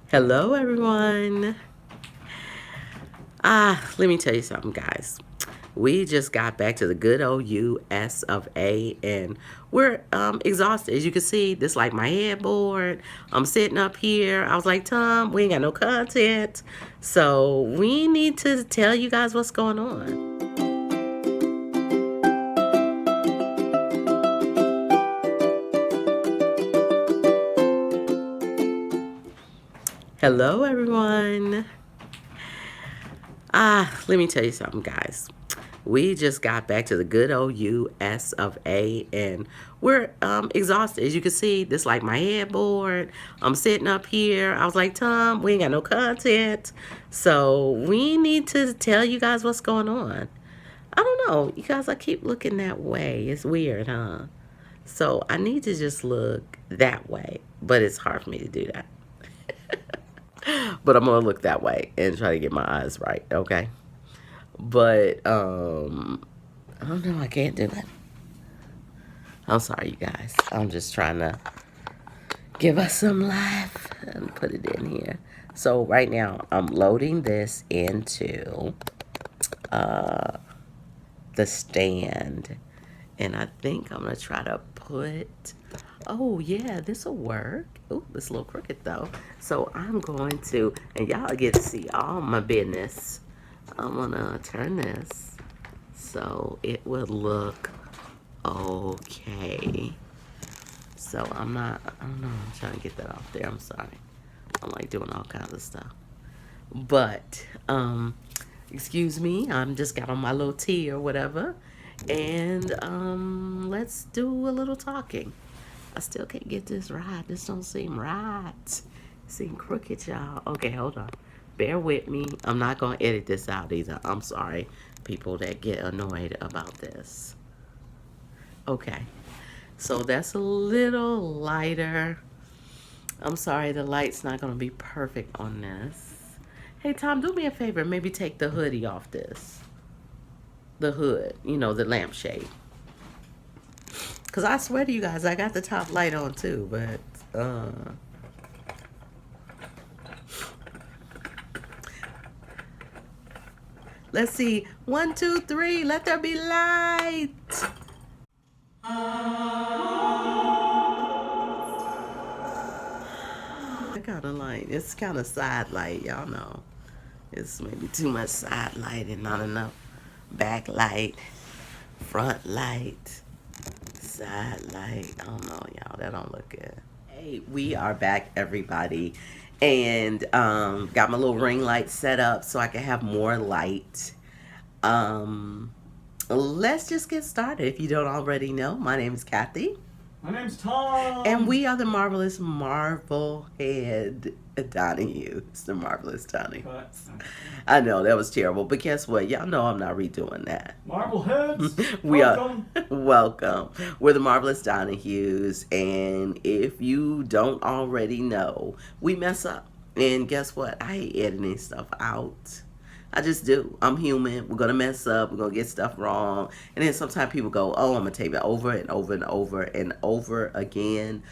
Hello, everyone. Let me tell you something, guys. We just got back to the good old US of A, and we're exhausted. As you can see, this like my headboard. I'm sitting up here. I was like, Tom, we ain't got no content, so we need to tell you guys what's going on. Hello, everyone. Let me tell you something, guys. We just got back to the good old US of A, and we're exhausted. As you can see, this like my headboard. I'm sitting up here. I was like, Tom, we ain't got no content, so we need to tell you guys what's going on. I don't know, you guys. I keep looking that way. It's weird, huh? So I need to just look that way, but it's hard for me to do that. But I'm gonna look that way and try to get my eyes right, okay? But I don't know, I can't do it. I'm sorry, you guys. I'm just trying to give us some life and put it in here. So right now I'm loading this into the stand, and I think I'm gonna try to put, oh yeah, this will work. Oh, it's a little crooked though. So I'm going to, and y'all get to see all my business. I'm gonna turn this so it will look okay. So I don't know, I'm trying to get that off there. I'm sorry. I'm like doing all kinds of stuff. But, excuse me, I'm just got on my little tea or whatever. And let's do a little talking. I still can't get this right. This don't seem right. It seems crooked, y'all. Okay, hold on. Bear with me. I'm not gonna edit this out either. I'm sorry, people that get annoyed about this. Okay, so that's a little lighter. I'm sorry, the light's not gonna be perfect on this. Hey, Tom, do me a favor. Maybe take the hoodie off this. The hood, the lampshade. Because I swear to you guys, I got the top light on too, but, let's see. 1, 2, 3. Let there be light. That kind of light. It's kind of side light, y'all know. It's maybe too much side light and not enough backlight, front light, side light. I don't know, y'all. That don't look good. Hey, we are back, everybody. And got my little ring light set up so I can have more light. Let's just get started. If you don't already know, my name is Cathy. My name's Tom. And we are the Marvelous Marblehead Donohues. The Marvelous Donohues. I know, that was terrible. But guess what? Y'all know I'm not redoing that. Marbleheads, We welcome. are welcome. We're the Marvelous Donohues. And if you don't already know, we mess up. And guess what? I hate editing stuff out. I just do. I'm human. We're going to mess up. We're going to get stuff wrong. And then sometimes people go, oh, I'm going to tape it over and over and over and over again.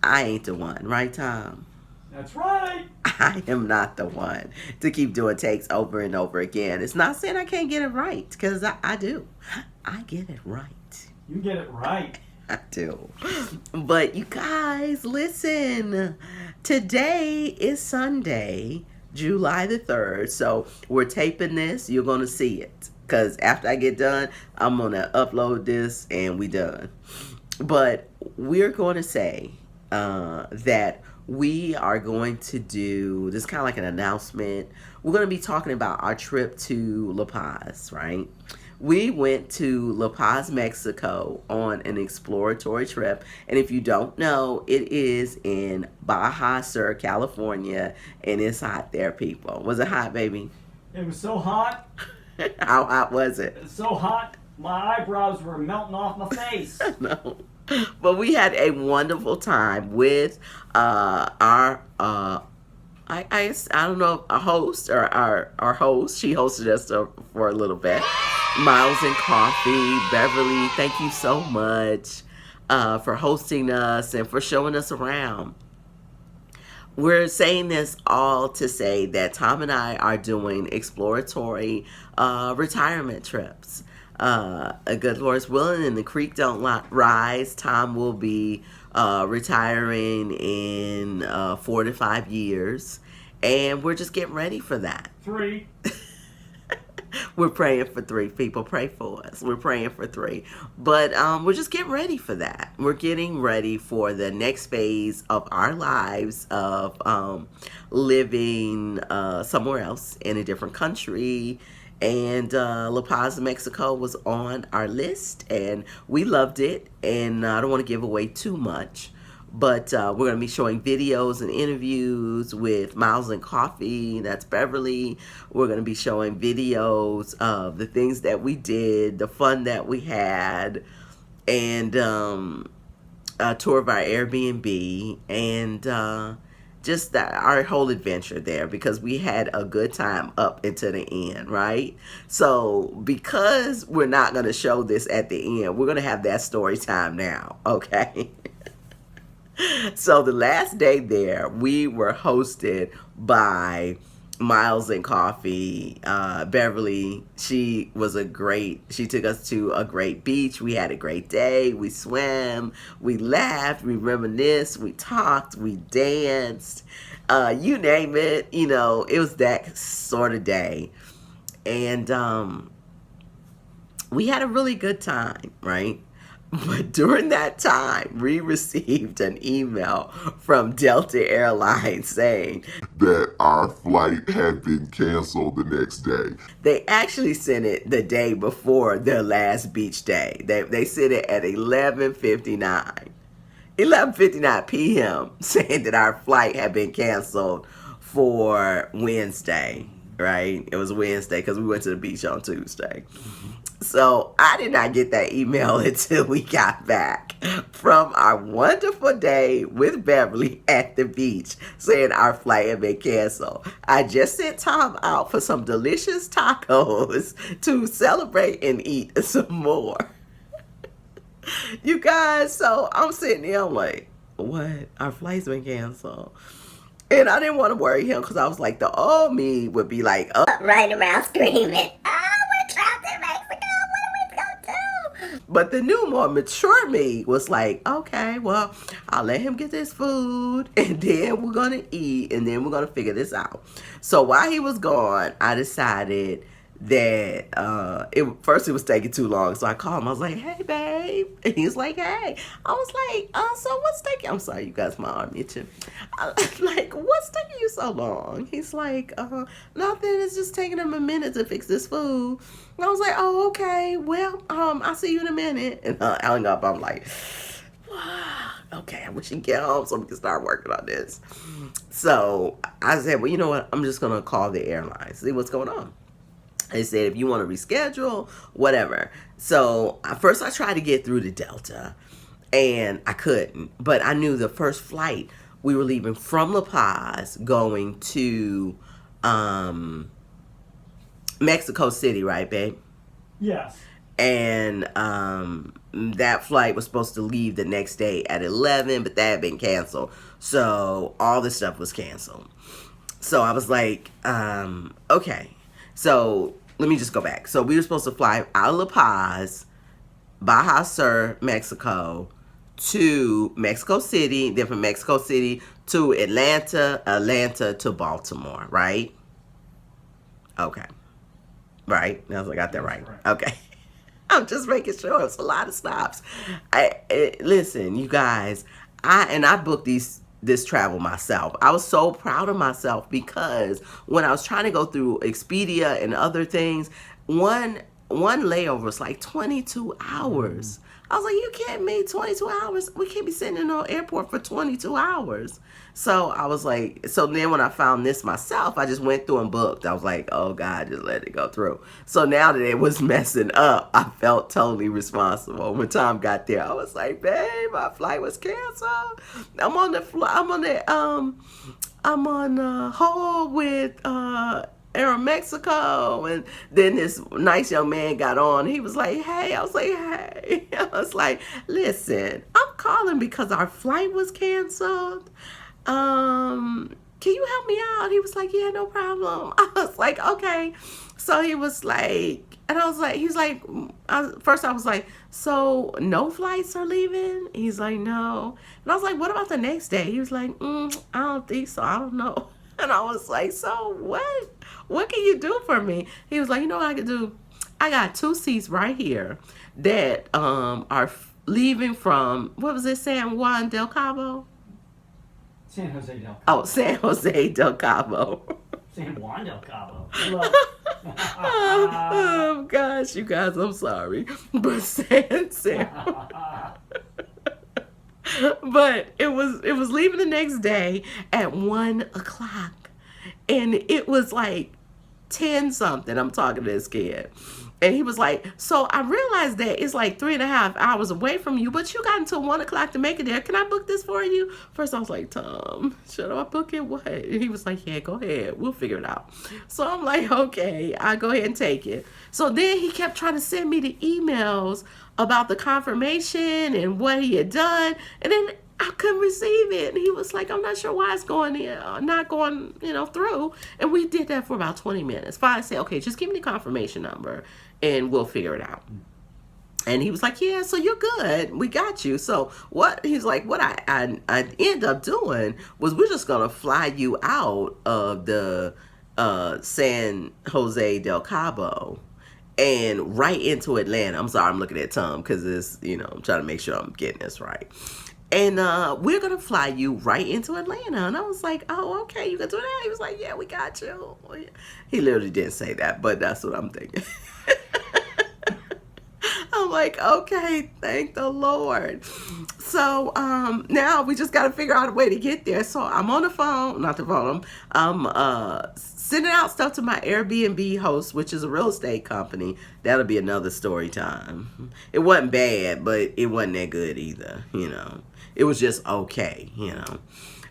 I ain't the one. Right, Tom? That's right. I am not the one to keep doing takes over and over again. It's not saying I can't get it right, because I do. I get it right. You get it right. I do. But you guys, listen. Today is Sunday, July the 3rd. So we're taping this. You're going to see it. Because after I get done, I'm going to upload this and we done. But we're going to say that we are going to do, this kind of like an announcement. We're going to be talking about our trip to La Paz, right? We went to La Paz, Mexico on an exploratory trip. And if you don't know, it is in Baja Sur, California. And it's hot there, people. Was it hot, baby? It was so hot. How hot was it? It was so hot, my eyebrows were melting off my face. No. But we had a wonderful time with our I don't know, a host or our host. She hosted us for a little bit. Miles and Coffee, Beverly, thank you so much for hosting us and for showing us around. we're saying this all to say that Tom and I are doing exploratory retirement trips. A good Lord's willing, and the creek don't rise. Tom will be retiring in 4 to 5 years, and we're just getting ready for that. 3. We're praying for 3 people. Pray for us. We're praying for 3. But we're just getting ready for that. We're getting ready for the next phase of our lives of living somewhere else in a different country. And La Paz, Mexico was on our list, and we loved it. And I don't want to give away too much. But we're going to be showing videos and interviews with Miles and Coffee. That's Beverly. We're going to be showing videos of the things that we did, the fun that we had, and a tour of our Airbnb, and just our whole adventure there, because we had a good time up into the end, right? So because we're not going to show this at the end, we're going to have that story time now, okay? So the last day there, we were hosted by Miles and Coffee. Beverly, she took us to a great beach. We had a great day. We swam, we laughed, we reminisced, we talked, we danced. You name it, it was that sort of day. And we had a really good time, right? But during that time, we received an email from Delta Airlines saying that our flight had been canceled the next day. They actually sent it the day before their last beach day. They sent it at 11:59 p.m. saying that our flight had been canceled for Wednesday, right? It was Wednesday because we went to the beach on Tuesday. So I did not get that email until we got back from our wonderful day with Beverly at the beach saying our flight had been canceled. I just sent Tom out for some delicious tacos to celebrate and eat some more. You guys, so I'm sitting there, I'm like, what? Our flight's been canceled. And I didn't want to worry him because I was like, the old me would be like, oh, right around screaming, oh, we're trapped in Mexico, what are we going to do? But the new, more mature me was like, okay, well, I'll let him get this food, and then we're going to eat, and then we're going to figure this out. So while he was gone, I decided that first it was taking too long. So I called him. I was like, hey, babe. And he was like, hey. I was like, so what's taking, I'm sorry, you guys, my arm itching. Like, what's taking you so long? He's like, nothing. It's just taking him a minute to fix this food. And I was like, oh, okay. Well, I'll see you in a minute. And I hung up. I'm like, wow, okay, I wish he'd get home so we can start working on this. So I said, well, you know what? I'm just going to call the airline, see what's going on. They said, if you want to reschedule, whatever. So first I tried to get through to Delta, and I couldn't. But I knew the first flight, we were leaving from La Paz going to Mexico City, right, babe? Yes. And that flight was supposed to leave the next day at 11, but that had been canceled. So all the stuff was canceled. So I was like, okay. So let me just go back. So we were supposed to fly out of La Paz, Baja Sur, Mexico, to Mexico City, then from Mexico City to Atlanta to Baltimore, right? Okay. Right? Now I got that right. Okay. I'm just making sure. It's a lot of stops. Listen, you guys, I booked this travel myself. I was so proud of myself because when I was trying to go through Expedia and other things, one layover was like 22 hours. I was like, you kidding me? 22 hours? We can't be sitting in an airport for 22 hours. So I was like, so then when I found this myself, I just went through and booked. I was like, oh God, just let it go through. So now that it was messing up, I felt totally responsible. When Tom got there, I was like, babe, my flight was canceled. I'm on hold with Aeromexico. And then this nice young man got on. He was like, hey. I was like, hey. I was like, listen, I'm calling because our flight was canceled. can you help me out? He was like, yeah, no problem. I was like, okay. So he was like, and I was like, he's like, first I was like, so no flights are leaving? He's like, no. And I was like, what about the next day? He was like, I don't think so. I don't know. And I was like, so what? What can you do for me? He was like, you know what I could do? I got 2 seats right here that are leaving from, what was it, San Juan del Cabo? San Jose del Cabo. Oh, San Jose del Cabo. San Juan del Cabo. Look. Oh gosh, you guys, I'm sorry, but but it was leaving the next day at 1 o'clock, and it was like 10 something. I'm talking to this kid. And he was like, so I realized that it's like 3.5 hours away from you, but you got until 1 o'clock to make it there. Can I book this for you? First I was like, Tom, should I book it? What? And he was like, yeah, go ahead. We'll figure it out. So I'm like, okay, I'll go ahead and take it. So then he kept trying to send me the emails about the confirmation and what he had done. And then I couldn't receive it. And he was like, I'm not sure why it's not going, through. And we did that for about 20 minutes. Finally said, okay, just give me the confirmation number and we'll figure it out. And he was like, yeah, so you're good. We got you. So he's like, what I end up doing was we're just going to fly you out of the San Jose del Cabo and right into Atlanta. I'm sorry, I'm looking at Tom because it's, I'm trying to make sure I'm getting this right. And we're going to fly you right into Atlanta. And I was like, oh, okay, you can do that? He was like, yeah, we got you. He literally didn't say that, but that's what I'm thinking. I'm like, okay, thank the Lord. So now we just got to figure out a way to get there. So I'm on the phone, not the phone, I'm sending out stuff to my Airbnb host, which is a real estate company. That'll be another story time. It wasn't bad, but it wasn't that good either, It was just okay,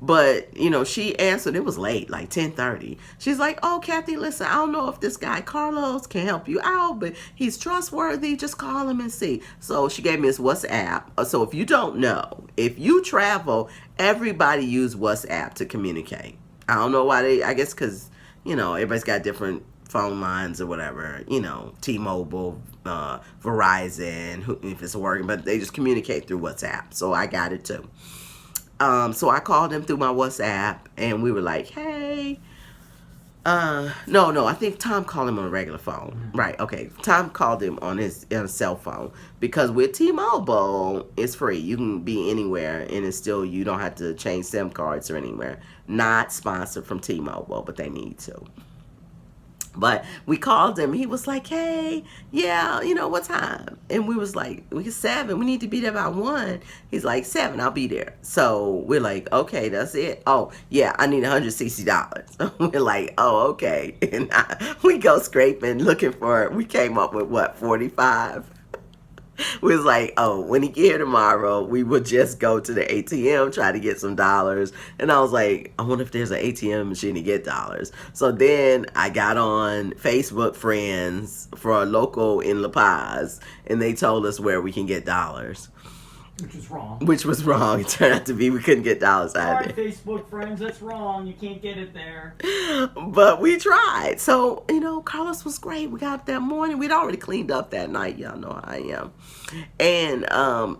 But, she answered. It was late, like 10:30. She's like, oh, Cathy, listen, I don't know if this guy Carlos can help you out, but he's trustworthy. Just call him and see. So she gave me his WhatsApp. So if you don't know, if you travel, everybody use WhatsApp to communicate. I don't know why I guess because, everybody's got different phone lines or whatever, T-Mobile, Verizon, if it's working, but they just communicate through WhatsApp. So I got it too. So I called him through my WhatsApp and we were like, hey, no, I think Tom called him on a regular phone. Right. Okay. Tom called him on his cell phone because with T-Mobile, it's free. You can be anywhere and it's still, you don't have to change SIM cards or anywhere. Not sponsored from T-Mobile, but they need to. But we called him. He was like, hey, yeah, what time? And we was like, we 7. We need to be there by 1. He's like, 7, I'll be there. So we're like, okay, that's it. Oh, yeah, I need $160. We're like, oh, okay. And we go scraping, looking for it. We came up with, 45? We was like, oh, when he get here tomorrow, we would just go to the ATM, try to get some dollars. And I was like, I wonder if there's an ATM machine to get dollars. So then I got on Facebook Friends for a local in La Paz, and they told us where we can get dollars. Which was wrong. It turned out to be we couldn't get dollars out of it. Sorry, Facebook Friends, that's wrong. You can't get it there. But we tried. So, Carlos was great. We got up that morning. We'd already cleaned up that night. Y'all know how I am. And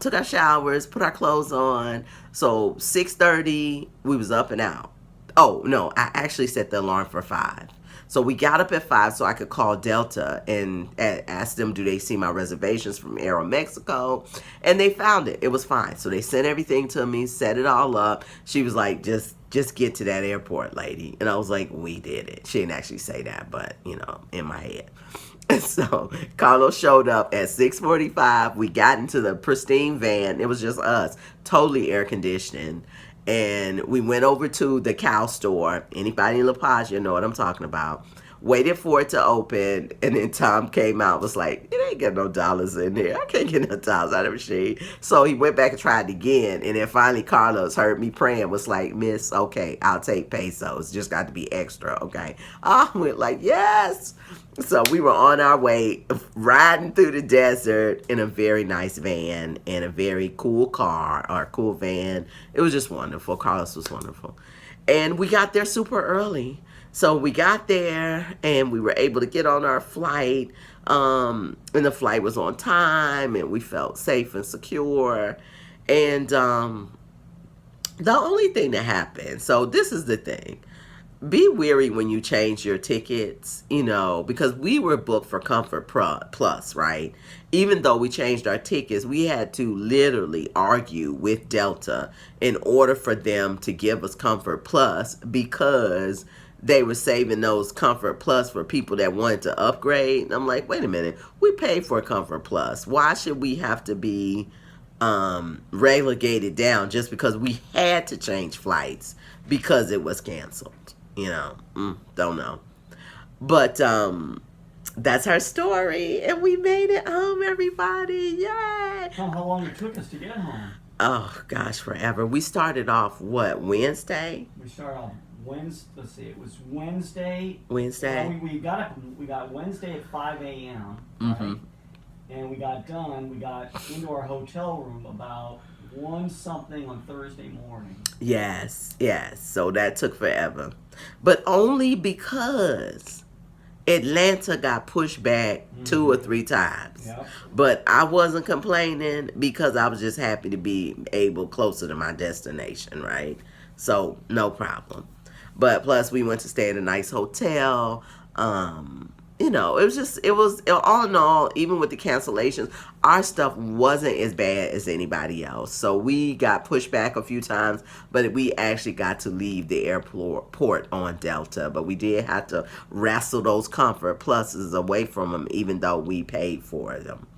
took our showers, put our clothes on. So 6:30, we was up and out. Oh, no, I actually set the alarm for 5. So we got up at 5 so I could call Delta and ask them, do they see my reservations from Aeromexico? And they found it. It was fine. So they sent everything to me, set it all up. She was like, just get to that airport, lady. And I was like, we did it. She didn't actually say that, but, in my head. So Carlos showed up at 6:45. We got into the pristine van. It was just us, totally air conditioned. And we went over to the cow store. Anybody in La Paz, you know what I'm talking about. Waited for it to open, and then Tom came out, was like, it ain't got no dollars in there. I can't get no dollars out of the machine. So he went back and tried again, and then finally Carlos heard me praying, was like, miss, okay, I'll take pesos. Just got to be extra, okay? I went like, yes. So we were on our way, riding through the desert in a very nice van and a very cool car, or cool van. It was just wonderful. Carlos was wonderful. And we got there super early. So we got there and we were able to get on our flight. And the flight was on time and we felt safe and secure. And the only thing that happened, so this is the thing. Be wary when you change your tickets, because we were booked for Comfort Plus, right? Even though we changed our tickets, we had to literally argue with Delta in order for them to give us Comfort Plus because they were saving those Comfort Plus for people that wanted to upgrade. And I'm like, wait a minute, we paid for Comfort Plus. Why should we have to be relegated down just because we had to change flights because it was canceled? Don't know. But that's our story, and we made it home, everybody. Yay! Tell 'em how long it took us to get home. Oh, gosh, forever. We started off, Wednesday? We started off Wednesday. Let's see, it was Wednesday. Wednesday? Well, we got Wednesday at 5 a.m. Mm-hmm. Right? And we got into our hotel room about 1 something on Thursday morning. Yes. So that took forever. But only because Atlanta got pushed back 2 or 3 times. Yep. But I wasn't complaining because I was just happy to be able closer to my destination, right? So no problem. But plus we went to stay at a nice hotel. It was all in all, even with the cancellations, our stuff wasn't as bad as anybody else. So we got pushed back a few times, but we actually got to leave the airport on Delta. But we did have to wrestle those Comfort Pluses away from them, even though we paid for them.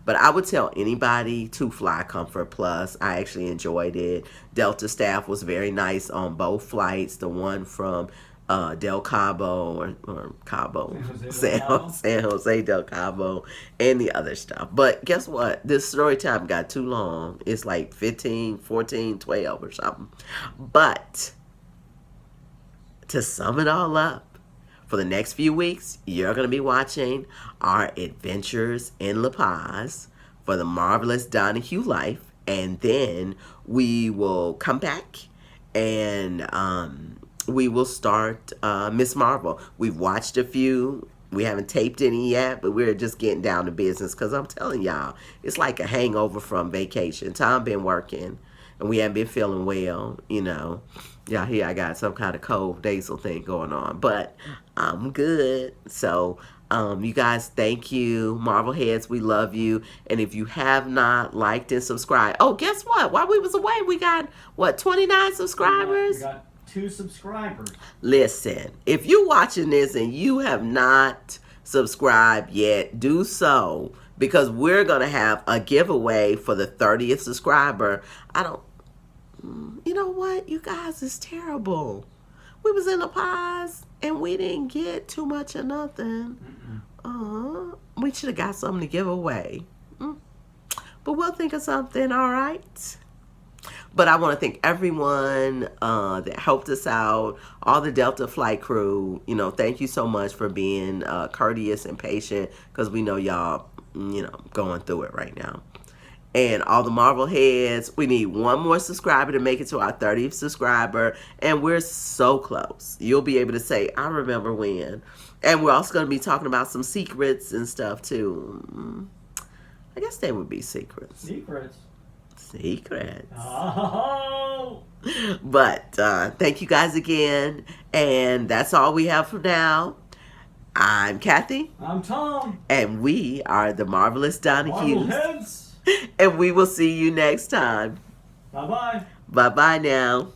But I would tell anybody to fly Comfort Plus. I actually enjoyed it. Delta staff was very nice on both flights. The one from Del Cabo or Cabo, San Jose Del Cabo, and the other stuff. But guess what? This story time got too long. It's like 15, 14, 12 or something. But to sum it all up, for the next few weeks, you're going to be watching our adventures in La Paz for the Marvelous Donahue life. And then we will come back and we will start Miss Marvel. We've watched a few. We haven't taped any yet, but we're just getting down to business because I'm telling y'all, it's like a hangover from vacation. Tom been working, and we haven't been feeling well, Y'all hear I got some kind of cold nasal thing going on, but I'm good. So, you guys, thank you. Marvel Heads, we love you. And if you have not liked and subscribed, oh, guess what? While we was away, we got, 29 subscribers? We got 2 subscribers. Listen, if you're watching this and you have not subscribed yet, do so, because we're going to have a giveaway for the 30th subscriber. You know what? You guys, it's terrible. We was in La Paz and we didn't get too much of nothing. We should have got something to give away. But we'll think of something, all right? But I want to thank everyone that helped us out, all the Delta flight crew. Thank you so much for being courteous and patient, because we know y'all, going through it right now. And all the Marvel Heads, we need one more subscriber to make it to our 30th subscriber. And we're so close. You'll be able to say, I remember when. And we're also going to be talking about some secrets and stuff, too. I guess they would be secrets. Secrets. Oh. But thank you guys again. And that's all we have for now. I'm Cathy. I'm Tom. And we are the Marvelous Donohues. Marvel Heads. And we will see you next time. Bye-bye. Bye-bye now.